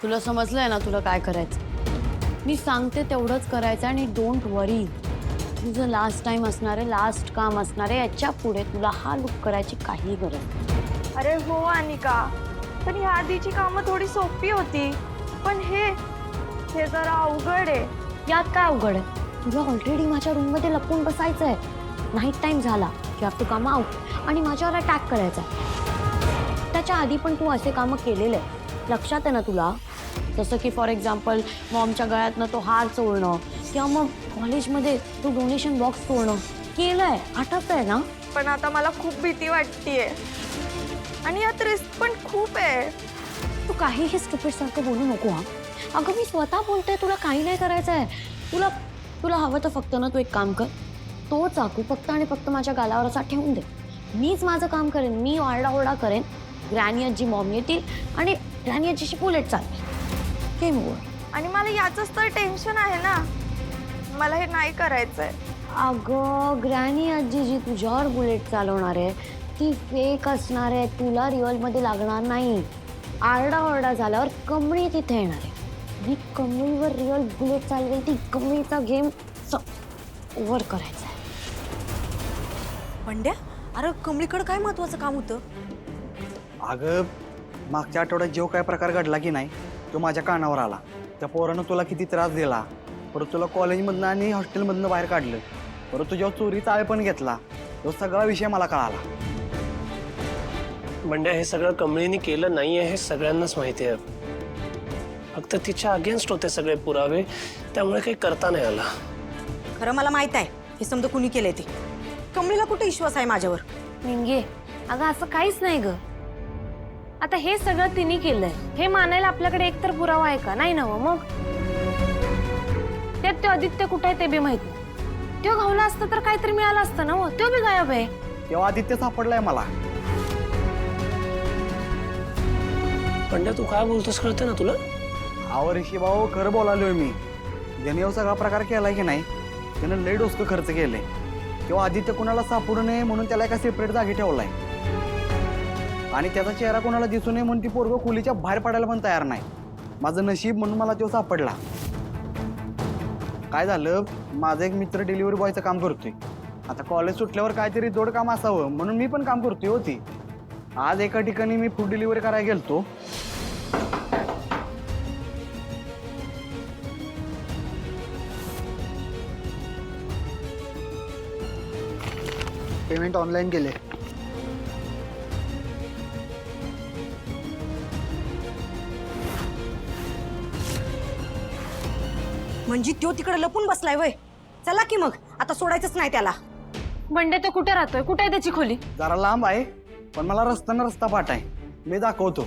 तुला समजलंय ना तुला काय करायचं? मी सांगते तेवढंच करायचं आणि डोंट वरी. तुझं लास्ट टाइम असणार आहे, लास्ट काम असणार आहे. याच्या पुढे तुला हा लुक करायची काही गरज नाही. अरे हो अनिका, पण ह्या आधीची कामं थोडी सोपी होती, पण हे जरा अवघड आहे. यात काय अवघड आहे? तुला ऑलरेडी माझ्या रूममध्ये लपून बसायचं आहे. नाईट टाइम झाला की हॅव टू कम आउट आणि माझ्यावर अटॅक करायचा. त्याच्या आधी पण तू असे कामं केलेले आहे, लक्षात आहे ना तुला? जसं की फॉर एक्झाम्पल मॉमच्या गळ्यातनं तो हार चोरणं किंवा मग कॉलेजमध्ये तू डोनेशन बॉक्स चोरणं केलंय, आठवतंय ना? पण आता मला खूप भीती वाटतेय आणि यात रिस्क पण खूप आहे. तू काहीही स्टुपिड सारखं बोलू नको. हा अगं मी स्वतः बोलते, तुला काही नाही करायचं आहे. तुला तुला हवं तर फक्त ना तू एक काम कर, तो चाकू फक्त आणि फक्त माझ्या गालावर असा ठेवून दे. मीच माझं काम करेन, मी ओरडा करेन. ग्रॅनी आजी मॉम येतील आणि ग्रॅनी आजीशी बुलेट चालते. Game over. आणि मला याचंच तर टेन्शन आहे ना, मला हे नाही करायचंय. अगं ग्रॅनी आजी जी तुझ्यावर बुलेट चालवणार आहे ती फेक असणार आहे, तुला रिअलमध्ये लागणार नाही. आरडाओरडा झाल्यावर कमळी तिथे येणार आहे. मी कमळीवर रिअल बुलेट चालवेल, ती कमळीचा गेम ओव्हर करायचा आहे. पंड्या, अरे कमळीकडे काय महत्वाचं काम होतं? अगं मागच्या आठवड्यात जो काय प्रकार घडला की नाही तो माझ्या कानावर आला. त्या पोरानं तुला किती त्रास दिला, परत तुला कॉलेजमधनं आणि हॉस्टेलमधनं बाहेर काढलं, परत तुझ्यावर चोरीचा आळ पण घेतला. तो सगळा विषय मला कळाला. म्हणजे हे सगळं कमळीने केलं नाहीये हे सगळ्यांनाच माहिती आहे. फक्त तिच्या अगेन्स्ट होते सगळे पुरावे, त्यामुळे काही करता नाही आला. खरं मला माहित आहे हे समजा कुणी केलंय ते. कमळीला कुठे विश्वास आहे माझ्यावर? निंगे अगं असं काहीच नाही ग. आता हे सगळं तिने केलंय हे मानायला आपल्याकडे एकतर पुरावा आहे का? नाही ना मग त्यात तो आदित्य कुठे आहे ते बी माहित नाही. तो घावला असतं तर काहीतरी मिळालं असतं ना. तो बी गायब आहे. तेव्हा आदित्य सापडलाय मला. पंड्या तू काय बोलतोस कळतं ना तुला? अहो ऋषी भाऊ, खरं बोलालोय मी. ज्याने एवढा सगळा प्रकार केलाय की नाही त्यानं लय डोसकं खर्च केलंय. तेव्हा आदित्य कुणाला सापडू नये म्हणून त्याला एका सेपरेट जागी ठेवलाय आणि त्याचा चेहरा कोणाला दिसू नये म्हणून ती पोरगं खोलीच्या बाहेर पडायला पण तयार नाही. माझं नशीब म्हणून मला तो सापडला. काय झालं, माझा एक मित्र डिलिव्हरी बॉयचं काम करतोय. आता कॉलेज सुटल्यावर काहीतरी जोड काम असावं म्हणून मी पण काम करतोय होती. आज एका ठिकाणी मी फूड डिलिव्हरी करायला गेलतो. पेमेंट ऑनलाईन केले. म्हणजे तो तिकडे लपून बसलाय वय. चला की मग, आता सोडायचंच नाही त्याला. बंडे तो कुठे राहतोय? कुठे आहे त्याची खोली? जरा लांब आहे पण मला रस्ता पाठ आहे, मी दाखवतो.